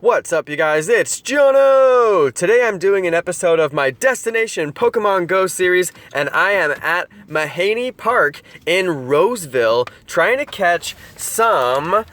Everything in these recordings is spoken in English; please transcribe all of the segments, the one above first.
What's up, you guys? It's Jono! Today I'm doing an episode of my Destination Pokemon Go series, and I am at Mahaney Park in Roseville trying to catch some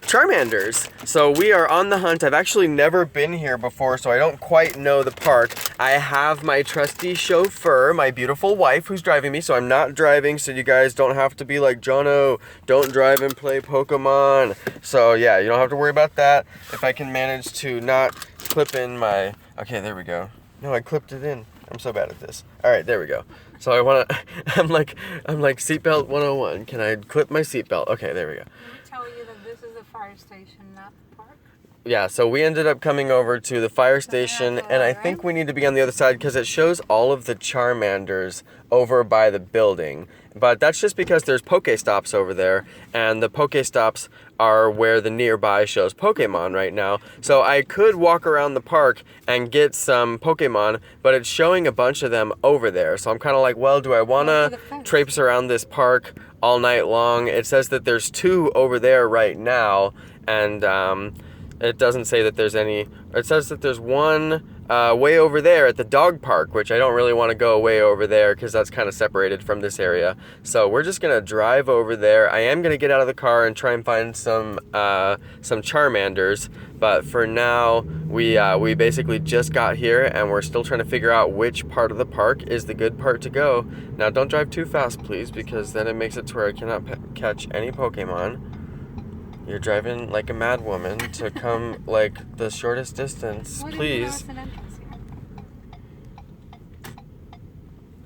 Charmanders. So we are on the hunt. I've actually never been here before, so I don't quite know the park. I have my trusty chauffeur, my beautiful wife, who's driving me, so I'm not driving, so you guys don't have to be like, Jono, don't drive and play Pokemon. So yeah, you don't have to worry about that. If I can manage to not clip in my... Okay, there we go. No, I clipped it in. I'm so bad at this. All right, there we go. So I want to... I'm like seatbelt 101. Can I clip my seatbelt? Okay, there we go. Tell you that this is the fire station, not the park. Yeah, so we ended up coming over to the fire station, and I think we need to be on the other side because it shows all of the Charmanders over by the building. But that's just because there's Pokestops over there, and the Pokestops are where the nearby shows Pokemon right now. So I could walk around the park and get some Pokemon, but it's showing a bunch of them over there. So I'm kind of like, well, do I want to traipse around this park all night long? It says that there's 2 over there right now, and it doesn't say that there's any. It says that there's 1 way over there at the dog park, which I don't really want to go way over there because that's kind of separated from this area. So we're just gonna drive over there. I am gonna get out of the car and try and find some Charmanders, but for now we basically just got here and we're still trying to figure out which part of the park is the good part to go. Now don't drive too fast, please, because then it makes it to where I cannot catch any Pokemon. You're driving like a mad woman to come like the shortest distance, please.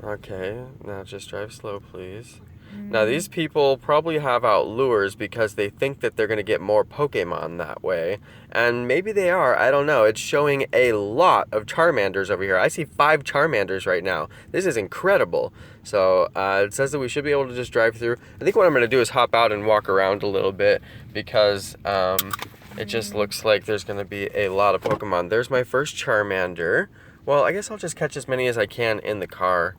Okay, now just drive slow, please. Now these people probably have out lures because they think that they're going to get more Pokemon that way. And maybe they are, I don't know. It's showing a lot of Charmanders over here. I see 5 Charmanders right now. This is incredible. So it says that we should be able to just drive through. I think what I'm going to do is hop out and walk around a little bit because it just looks like there's going to be a lot of Pokemon. There's my first Charmander. Well, I guess I'll just catch as many as I can in the car.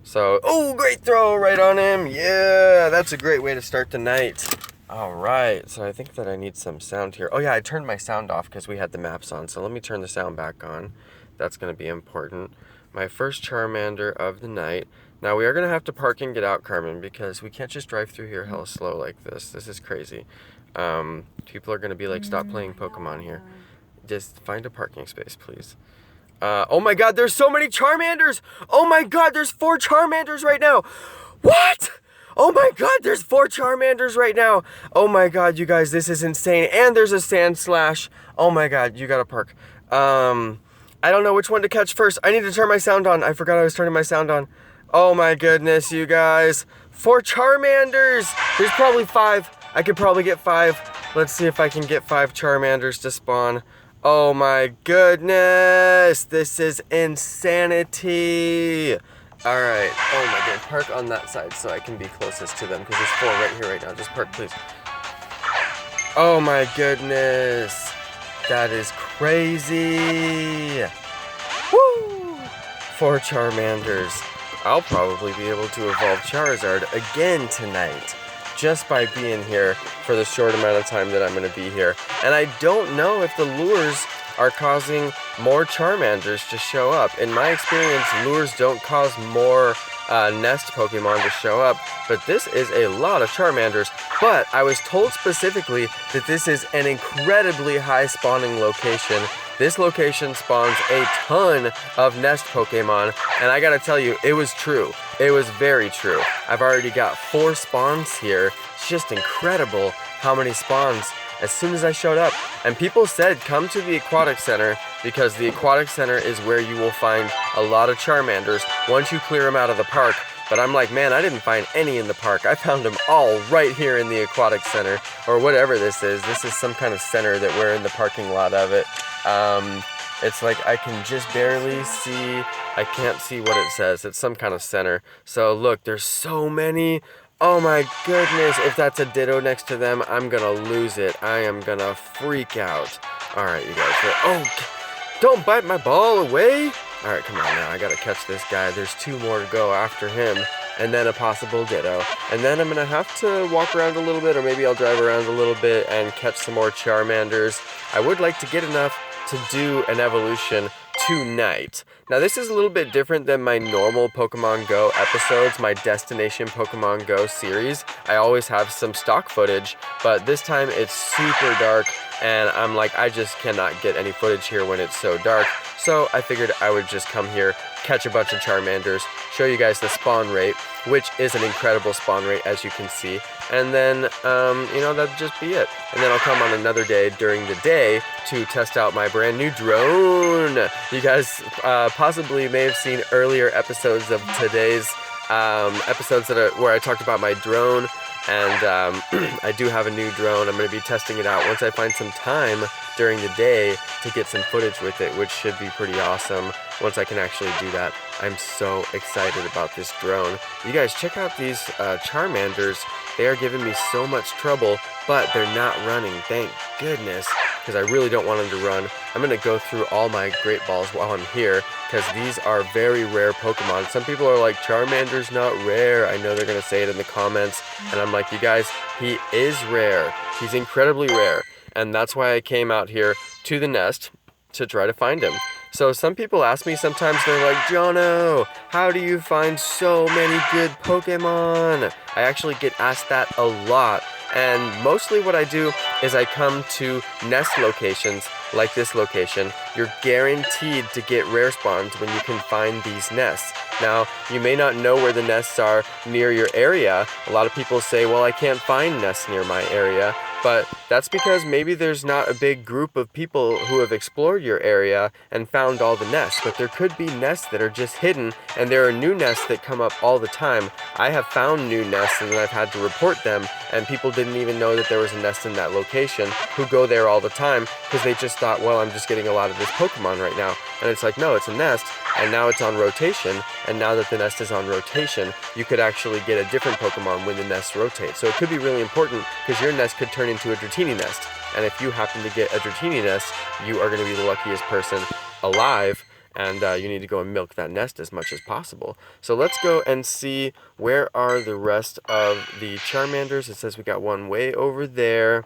So, oh, great throw right on him. Yeah, that's a great way to start the night. All right, so I think that I need some sound here. Oh yeah, I turned my sound off because we had the maps on. So let me turn the sound back on. That's going to be important. My first Charmander of the night. Now we are going to have to park and get out, Carmen, because we can't just drive through here hella slow like this. This is crazy. People are going to be like, stop playing Pokemon here. Just find a parking space, please. Oh my god, there's so many Charmanders! Oh my god, there's 4 Charmanders right now! What? Oh my god, there's 4 Charmanders right now! Oh my god, you guys, this is insane. And there's a Sandslash. Oh my god, you gotta park. I don't know which one to catch first. I need to turn my sound on. I forgot I was turning my sound on. Oh my goodness, you guys. 4 Charmanders! There's probably 5. I could probably get 5. Let's see if I can get 5 Charmanders to spawn. Oh my goodness, this is insanity. All right, oh my god, park on that side so I can be closest to them because there's 4 right here right now. Just park, please. Oh my goodness, that is crazy. Woo! 4 Charmanders. I'll probably be able to evolve Charizard again tonight, just by being here for the short amount of time that I'm going to be here. And I don't know if the lures are causing more Charmanders to show up. In my experience, lures don't cause more nest Pokemon to show up, but this is a lot of Charmanders. But I was told specifically that this is an incredibly high spawning location. This location spawns a ton of nest Pokemon, and I gotta tell you, it was true. It was very true. I've already got 4 spawns here. It's just incredible how many spawns as soon as I showed up. And people said, come to the Aquatic Center because the Aquatic Center is where you will find a lot of Charmanders once you clear them out of the park. But I'm like, man, I didn't find any in the park. I found them all right here in the Aquatic Center, or whatever this is. This is some kind of center that we're in the parking lot of it. It's like I can just barely see. I can't see what it says. It's some kind of center. So look, there's so many. Oh my goodness. If that's a Ditto next to them, I'm gonna lose it. I am gonna freak out. All right, you guys. Oh, don't bite my ball away. All right, come on now. I gotta catch this guy. There's 2 more to go after him. and then a possible Ditto. And then I'm going to have to walk around a little bit, or maybe I'll drive around a little bit and catch some more Charmanders. I would like to get enough to do an evolution tonight. Now this is a little bit different than my normal Pokemon Go episodes, my Destination Pokemon Go series. I always have some stock footage, but this time it's super dark, and I'm like, I just cannot get any footage here when it's so dark. So I figured I would just come here, catch a bunch of Charmanders, show you guys the spawn rate, which is an incredible spawn rate, as you can see. And then, you know, that'd just be it. And then I'll come on another day during the day to test out my brand new drone. You guys possibly may have seen earlier episodes of today's episodes where I talked about my drone. And I do have a new drone. I'm going to be testing it out once I find some time during the day to get some footage with it, which should be pretty awesome once I can actually do that. I'm so excited about this drone. You guys, check out these Charmanders. They are giving me so much trouble, but they're not running. Thank goodness, because I really don't want them to run. I'm going to go through all my Great Balls while I'm here, because these are very rare Pokemon. Some people are like, Charmander's not rare. I know they're going to say it in the comments, and I'm like, you guys, he is rare. He's incredibly rare, and that's why I came out here to the nest to try to find him. So some people ask me sometimes, they're like, Jono, how do you find so many good Pokemon? I actually get asked that a lot. And mostly what I do is I come to nest locations like this location. You're guaranteed to get rare spawns when you can find these nests. Now, you may not know where the nests are near your area. A lot of people say, well, I can't find nests near my area. But that's because maybe there's not a big group of people who have explored your area and found all the nests. But there could be nests that are just hidden, and there are new nests that come up all the time. I have found new nests and then I've had to report them, and people didn't even know that there was a nest in that location who go there all the time because they just thought, well, I'm just getting a lot of this Pokemon right now. And it's like, no, it's a nest, and now it's on rotation, and now that the nest is on rotation, you could actually get a different Pokemon when the nest rotates. So it could be really important because your nest could turn into a Dratini nest, and if you happen to get a Dratini nest, you are going to be the luckiest person alive, and you need to go and milk that nest as much as possible. So let's go and see where are the rest of the Charmanders. It says we got one way over there.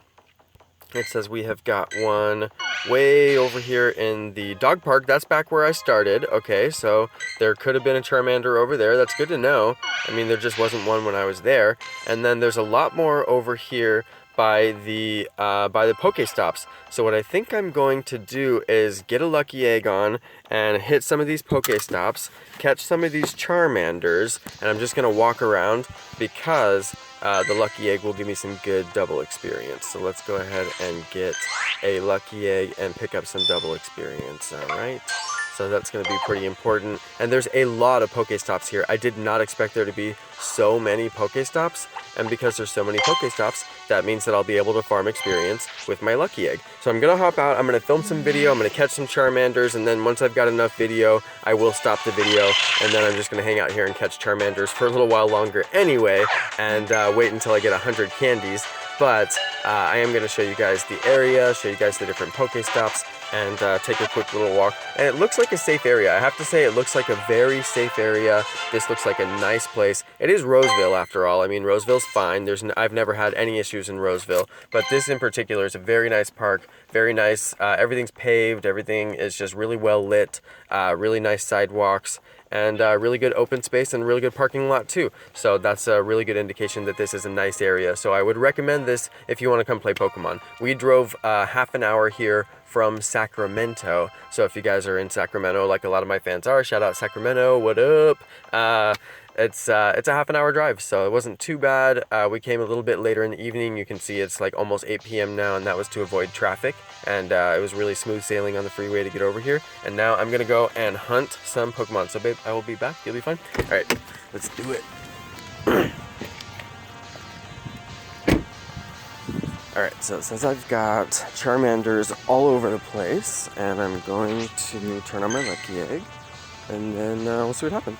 It says we have got one way over here in the dog park. That's back where I started. Okay, so there could have been a Charmander over there. That's good to know. I mean, there just wasn't one when I was there. And then there's a lot more over here by the Pokestops. So what I think I'm going to do is get a Lucky Egg on and hit some of these Pokestops, catch some of these Charmanders, and I'm just going to walk around because the Lucky Egg will give me some good double experience. So let's go ahead and get a Lucky Egg and pick up some double experience. Alright, so that's going to be pretty important. And there's a lot of Pokestops here. I did not expect there to be so many Pokestops, and because there's so many Pokestops, that means that I'll be able to farm experience with my Lucky Egg. So I'm going to hop out, I'm going to film some video, I'm going to catch some Charmanders, and then once I've got enough video, I will stop the video, and then I'm just going to hang out here and catch Charmanders for a little while longer anyway, and wait until I get 100 candies. But I am going to show you guys the area, show you guys the different Pokestops, and take a quick little walk. And it looks like a safe area. I have to say, it looks like a very safe area. This looks like a nice place. It is Roseville, after all. I mean, Roseville's fine. I've never had any issues in Roseville. But this in particular is a very nice park. Very nice. Everything's paved. Everything is just really well lit. Really nice sidewalks. And really good open space and really good parking lot too. So that's a really good indication that this is a nice area. So I would recommend this if you want to come play Pokemon. We drove half an hour here from Sacramento. So if you guys are in Sacramento, like a lot of my fans are, shout out Sacramento, what up? It's a half an hour drive, so it wasn't too bad. We came a little bit later in the evening. You can see it's like almost 8 p.m. now, and that was to avoid traffic. And it was really smooth sailing on the freeway to get over here. And now I'm gonna go and hunt some Pokemon. So babe, I will be back. You'll be fine. All right, let's do it. Alright, so since I've got Charmanders all over the place, and I'm going to turn on my Lucky Egg, and then we'll see what happens.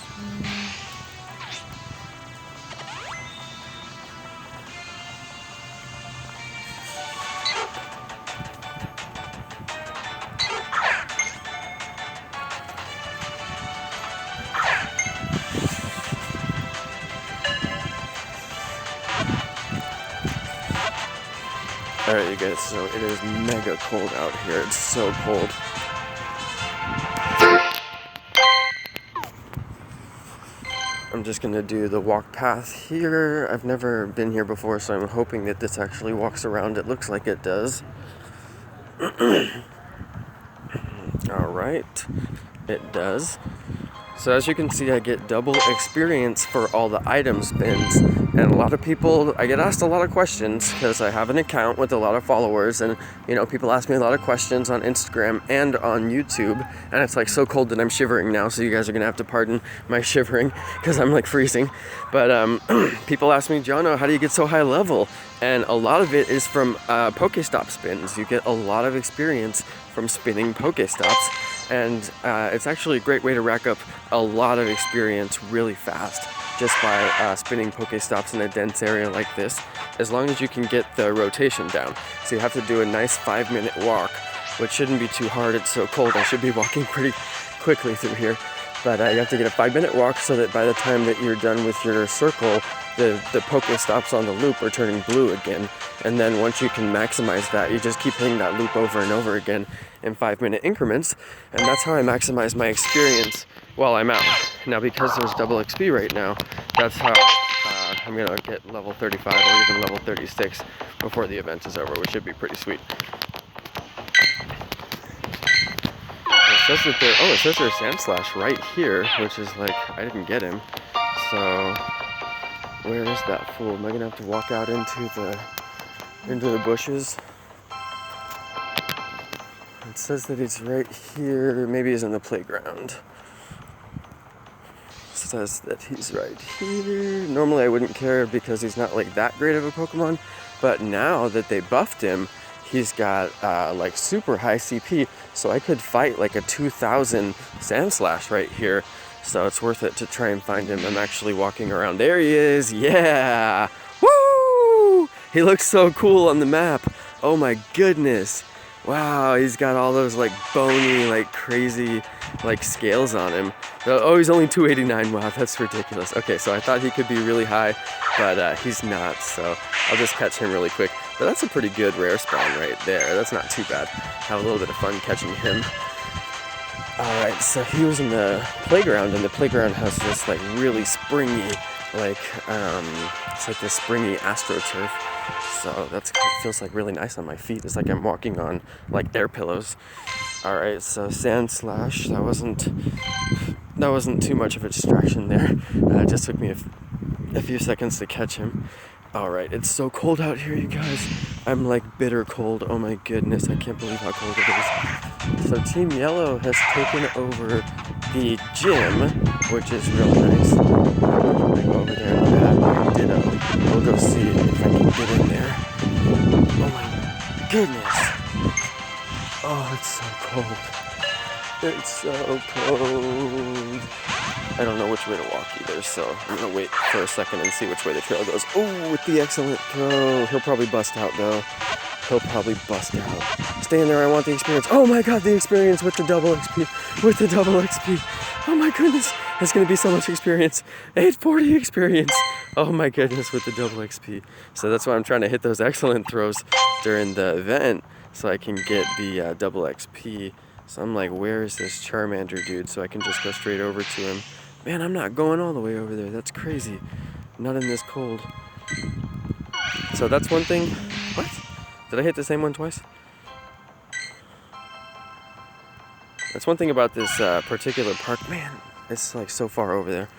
Alright, you guys, so it is mega cold out here. It's so cold. I'm just gonna do the walk path here. I've never been here before, so I'm hoping that this actually walks around. It looks like it does. Alright, it does. So as you can see, I get double experience for all the item spins, and a lot of people, I get asked a lot of questions because I have an account with a lot of followers, and you know, people ask me a lot of questions on Instagram and on YouTube, and it's like so cold that I'm shivering now, so you guys are gonna have to pardon my shivering because I'm like freezing. But people ask me, Jono, how do you get so high level? And a lot of it is from Pokestop spins. You get a lot of experience from spinning Pokestops. And it's actually a great way to rack up a lot of experience really fast just by spinning Pokestops in a dense area like this, as long as you can get the rotation down. So you have to do a nice 5-minute walk, which shouldn't be too hard. It's so cold. I should be walking pretty quickly through here. But you have to get a 5-minute walk so that by the time that you're done with your circle, the Pokestops on the loop are turning blue again. And then once you can maximize that, you just keep hitting that loop over and over again in 5-minute increments. And that's how I maximize my experience while I'm out. Now, because there's double XP right now, that's how I'm going to get level 35 or even level 36 before the event is over, which should be pretty sweet. It says that it says there's Sandslash right here, which is like, I didn't get him. So, where is that fool? Am I gonna have to walk out into the bushes? It says that he's right here. Maybe he's in the playground. It says that he's right here. Normally I wouldn't care because he's not like that great of a Pokemon, but now that they buffed him, he's got like super high CP, so I could fight like a 2000 Sandslash right here. So it's worth it to try and find him. I'm actually walking around. There he is. Yeah. Woo! He looks so cool on the map. Oh my goodness. Wow, he's got all those like bony, like crazy, like scales on him. Oh, he's only 289. Wow, that's ridiculous. Okay, so I thought he could be really high, but he's not. So I'll just catch him really quick. But that's a pretty good rare spawn right there. That's not too bad. Have a little bit of fun catching him. Alright, so he was in the playground, and the playground has this like really springy, like, it's like this springy AstroTurf. So it feels like really nice on my feet. It's like I'm walking on like air pillows. Alright, so Sandslash, that wasn't too much of a distraction there. It just took me a few seconds to catch him. Alright, it's so cold out here, you guys. I'm like bitter cold. Oh my goodness, I can't believe how cold it is. So Team Yellow has taken over the gym, which is real nice. I go over there and grab my Ditto. We'll go see if I can get in there. Oh my goodness. Oh, it's so cold. It's so cold. I don't know which way to walk either, so I'm gonna wait for a second and see which way the trail goes. Oh, with the excellent throw. He'll probably bust out though. He'll probably bust out. Stay in there, I want the experience. Oh my god, the experience with the double XP. With the double XP. Oh my goodness. It's gonna be so much experience. 840 experience. Oh my goodness, with the double XP. So that's why I'm trying to hit those excellent throws during the event so I can get the double XP. So I'm like, where is this Charmander dude? So I can just go straight over to him. Man, I'm not going all the way over there. That's crazy. Not in this cold. So that's one thing. What? Did I hit the same one twice? That's one thing about this particular park. Man, it's like so far over there.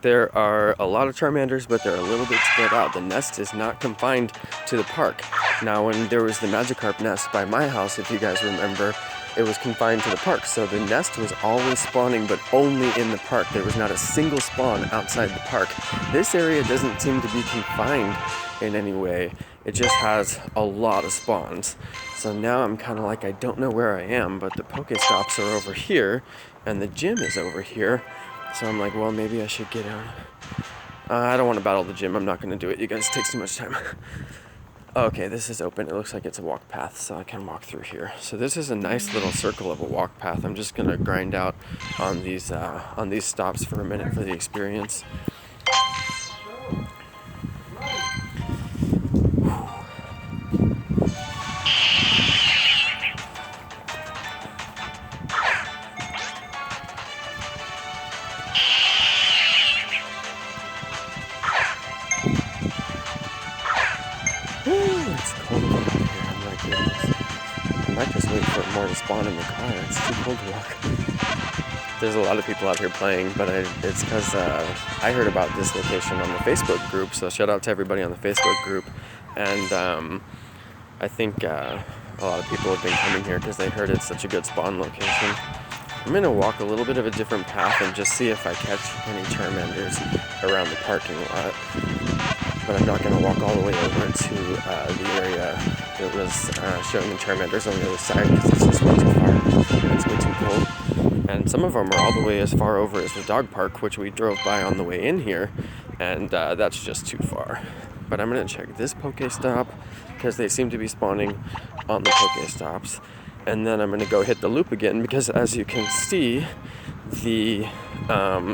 There are a lot of Charmanders, but they're a little bit spread out. The nest is not confined to the park. Now, when there was the Magikarp nest by my house, if you guys remember, it was confined to the park. So the nest was always spawning, but only in the park. There was not a single spawn outside the park. This area doesn't seem to be confined in any way. It just has a lot of spawns. So now I'm kind of like, I don't know where I am, but the Pokestops are over here, and the gym is over here. So I'm like, well, maybe I should get out. I don't want to battle the gym. I'm not going to do it. You guys, it takes too much time. Okay, this is open. It looks like it's a walk path, so I can walk through here. So this is a nice little circle of a walk path. I'm just going to grind out on these stops for a minute for the experience. cold out here. I'm like, goodness. I might just wait for more to spawn in the car. It's too cold to walk. There's a lot of people out here playing, but it's because I heard about this location on the Facebook group, so shout out to everybody on the Facebook group. And I think a lot of people have been coming here because they heard it's such a good spawn location. I'm going to walk a little bit of a different path and just see if I catch any Charmanders around the parking lot. But I'm not going to walk all the way over to the area that was showing the Charmanders on the other side because it's just way too far and it's way too cold. And some of them are all the way as far over as the dog park, which we drove by on the way in here, and that's just too far. But I'm going to check this Pokestop because they seem to be spawning on the Pokestops. And then I'm going to go hit the loop again because, as you can see, the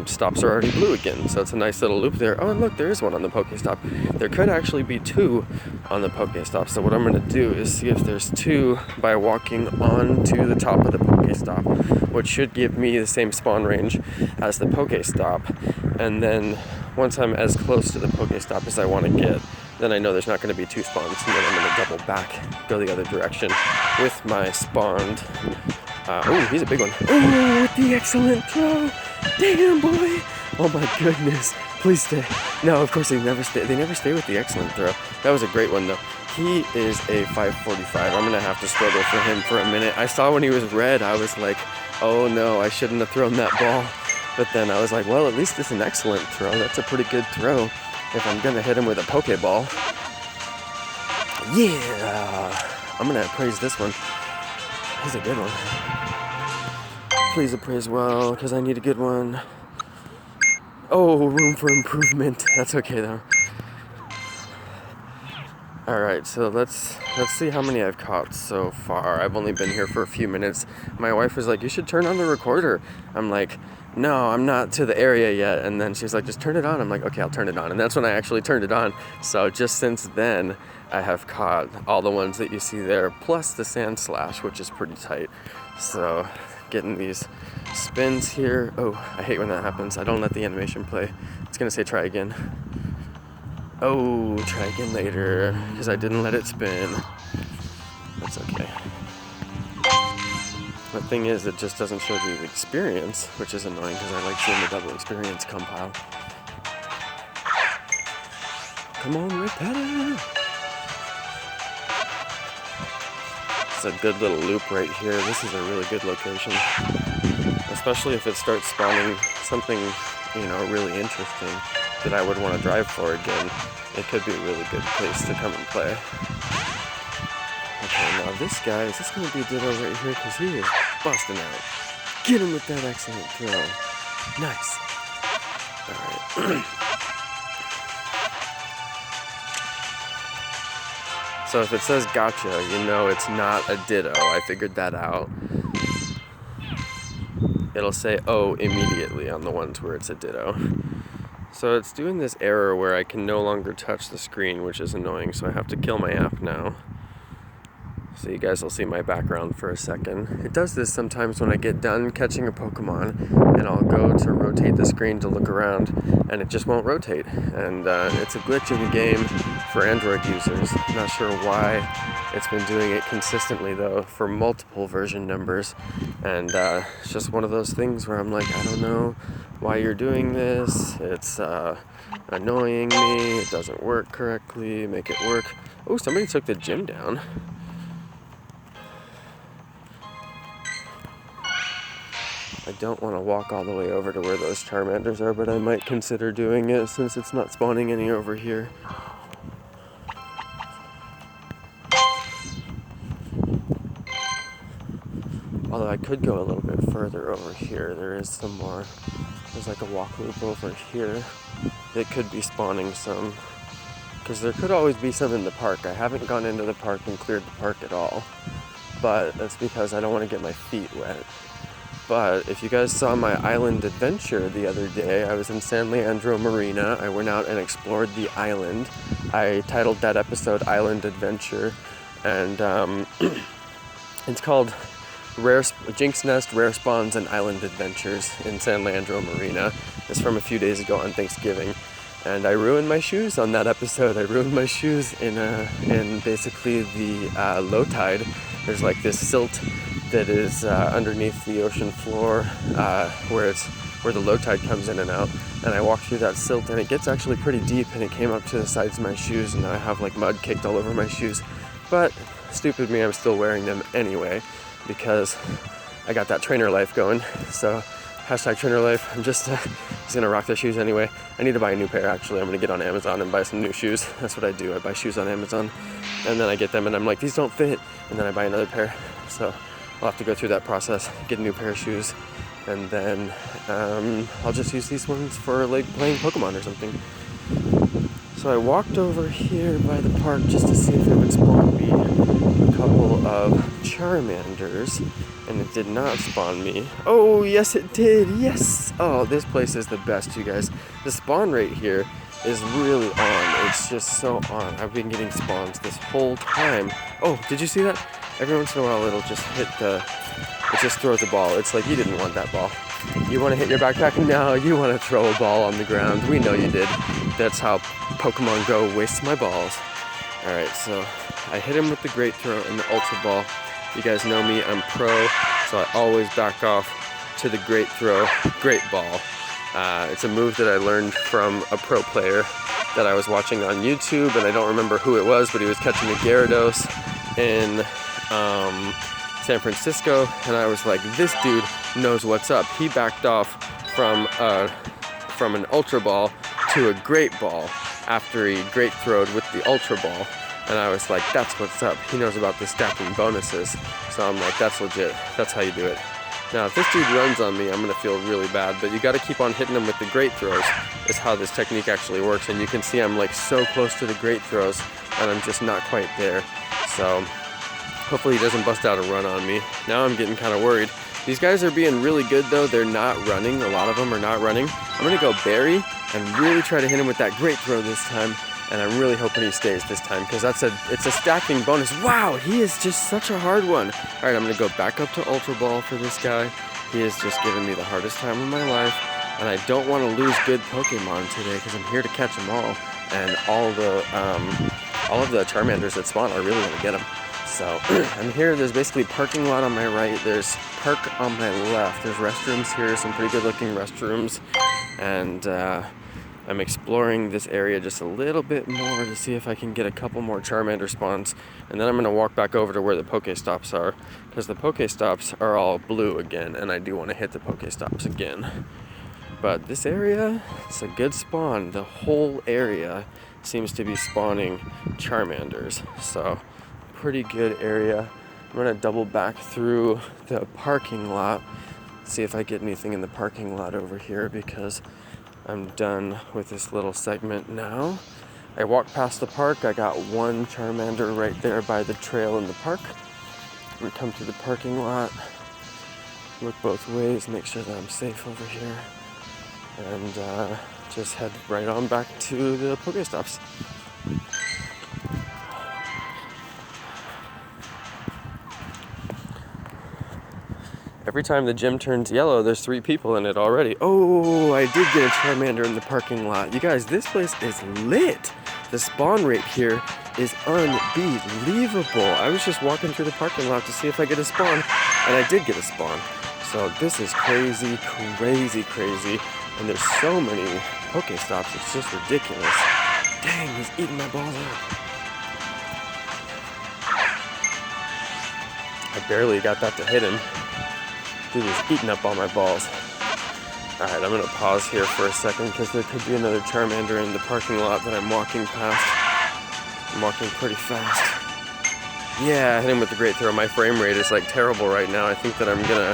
stops are already blue again. So it's a nice little loop there. Oh, and look, there is one on the Pokestop. There could actually be two on the Pokestop. So what I'm going to do is see if there's two by walking onto the top of the Pokestop, which should give me the same spawn range as the Pokestop. And then once I'm as close to the Pokestop as I want to get, then I know there's not going to be two spawns, and then I'm going to double back, go the other direction with my spawned. Oh, he's a big one. Oh, with the excellent throw. Damn, boy. Oh, my goodness. Please stay. No, of course they never stay. They never stay with the excellent throw. That was a great one, though. He is a 545. I'm going to have to struggle for him for a minute. I saw when he was red, I was like, oh, no, I shouldn't have thrown that ball. But then I was like, well, at least it's an excellent throw. That's a pretty good throw if I'm going to hit him with a Pokeball. Yeah! I'm going to praise this one. He's a good one. Please appraise well, because I need a good one. Oh, room for improvement. That's okay, though. Alright, so let's see how many I've caught so far. I've only been here for a few minutes. My wife was like, you should turn on the recorder. I'm like, no, I'm not to the area yet. And then she's like, just turn it on. I'm like, okay, I'll turn it on. And that's when I actually turned it on. So just since then, I have caught all the ones that you see there, plus the Sandslash, which is pretty tight. So getting these spins here. Oh, I hate when that happens. I don't let the animation play. It's going to say try again. Oh, try again later, because I didn't let it spin. That's okay. The thing is, it just doesn't show the experience, which is annoying, because I like seeing the double experience compile. Come on, Repeta! It's a good little loop right here. This is a really good location. Especially if it starts spawning something, really interesting that I would want to drive for again. It could be a really good place to come and play. Okay, now this guy, is this going to be a ditto right here? Because he is busting out. Get him with that excellent throw. Nice. Alright. So if it says gotcha, you know it's not a ditto. I figured that out. It'll say oh immediately on the ones where it's a ditto. So it's doing this error where I can no longer touch the screen, which is annoying, so I have to kill my app now. So you guys will see my background for a second. It does this sometimes when I get done catching a Pokemon, and I'll go to rotate the screen to look around, and it just won't rotate. And it's a glitch in the game for Android users. I'm not sure why it's been doing it consistently, though, for multiple version numbers. And it's just one of those things where I'm like, I don't know why you're doing this. It's annoying me. It doesn't work correctly. Make it work. Oh, somebody took the gym down. I don't want to walk all the way over to where those Charmanders are, but I might consider doing it since it's not spawning any over here. Although I could go a little bit further over here. There is some more. There's like a walk loop over here that could be spawning some. Because there could always be some in the park. I haven't gone into the park and cleared the park at all. But that's because I don't want to get my feet wet. But if you guys saw my island adventure the other day, I was in San Leandro Marina. I went out and explored the island. I titled that episode Island Adventure. And it's called Jinx Nest, Rare Spawns, and Island Adventures in San Leandro Marina. It's from a few days ago on Thanksgiving. And I ruined my shoes on that episode. I ruined my shoes in basically the low tide. There's like this silt that is underneath the ocean floor where the low tide comes in and out. And I walked through that silt and it gets actually pretty deep and it came up to the sides of my shoes and I have like mud caked all over my shoes. But stupid me, I'm still wearing them anyway because I got that trainer life going. So hashtag trainer life. I'm just gonna rock the shoes anyway. I need to buy a new pair actually. I'm gonna get on Amazon and buy some new shoes. That's what I do. I buy shoes on Amazon and then I get them and I'm like, these don't fit. And then I buy another pair. So I'll have to go through that process, get a new pair of shoes. And then I'll just use these ones for like playing Pokemon or something. So I walked over here by the park just to see if it would spawn me a couple of Charmanders, and it did not spawn me. Oh, yes it did, yes! Oh, this place is the best, you guys. The spawn rate here is really on. It's just so on. I've been getting spawns this whole time. Oh, did you see that? Every once in a while it'll just hit it just throws a ball. It's like you didn't want that ball. You want to hit your backpack? No, you want to throw a ball on the ground. We know you did. That's how Pokemon Go wastes my balls. Alright, so I hit him with the Great Throw and the Ultra Ball. You guys know me, I'm pro, so I always back off to the Great Throw, Great Ball. It's a move that I learned from a pro player that I was watching on YouTube, and I don't remember who it was, but he was catching a Gyarados in San Francisco, and I was like, this dude knows what's up. He backed off from an Ultra Ball to a Great Ball after he Great Throwed with the Ultra Ball, and I was like, that's what's up. He knows about the stacking bonuses. So I'm like, that's legit. That's how you do it. Now, if this dude runs on me, I'm gonna feel really bad, but you gotta keep on hitting him with the Great Throws is how this technique actually works. And you can see I'm like so close to the Great Throws and I'm just not quite there. So hopefully he doesn't bust out a run on me. Now I'm getting kind of worried. These guys are being really good though. They're not running. A lot of them are not running. I'm gonna go Berry and really try to hit him with that Great Throw this time. And I'm really hoping he stays this time because it's a stacking bonus. Wow, he is just such a hard one. All right, I'm gonna go back up to Ultra Ball for this guy. He is just giving me the hardest time of my life. And I don't want to lose good Pokemon today because I'm here to catch them all. And all of the Charmanders that spawn, I really want to get them. So I'm here. There's basically parking lot on my right. There's park on my left. There's restrooms here, some pretty good looking restrooms. And I'm exploring this area just a little bit more to see if I can get a couple more Charmander spawns. And then I'm going to walk back over to where the Pokestops are, because the Pokestops are all blue again, and I do want to hit the Pokestops again. But this area, it's a good spawn. The whole area seems to be spawning Charmanders. So, pretty good area. I'm going to double back through the parking lot, see if I get anything in the parking lot over here, because I'm done with this little segment now. I walked past the park. I got one Charmander right there by the trail in the park. We come to the parking lot, look both ways, make sure that I'm safe over here, and just head right on back to the Pokestops. Every time the gym turns yellow, there's 3 people in it already. Oh, I did get a Charmander in the parking lot. You guys, this place is lit. The spawn rate here is unbelievable. I was just walking through the parking lot to see if I get a spawn, and I did get a spawn. So this is crazy, crazy, crazy. And there's so many Pokestops, it's just ridiculous. Dang, he's eating my balls out. I barely got that to hit him. Dude is eating up all my balls. Alright, I'm going to pause here for a second because there could be another Charmander in the parking lot that I'm walking past. I'm walking pretty fast. Yeah, I hit him with the Great Throw. My frame rate is like terrible right now. I think that I'm going to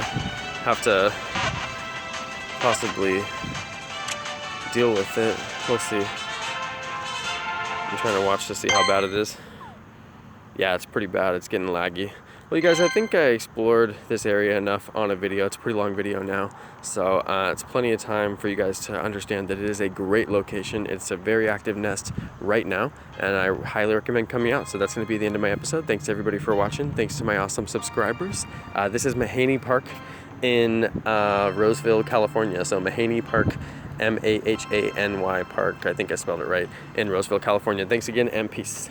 have to possibly deal with it. We'll see. I'm trying to watch to see how bad it is. Yeah, it's pretty bad. It's getting laggy. Well, you guys, I think I explored this area enough on a video. It's a pretty long video now, so it's plenty of time for you guys to understand that it is a great location. It's a very active nest right now, and I highly recommend coming out. So that's going to be the end of my episode. Thanks to everybody for watching. Thanks to my awesome subscribers. This is Mahaney Park in Roseville, California. So Mahaney Park Mahaney Park. I think I spelled it right, in Roseville, California. Thanks again, and peace.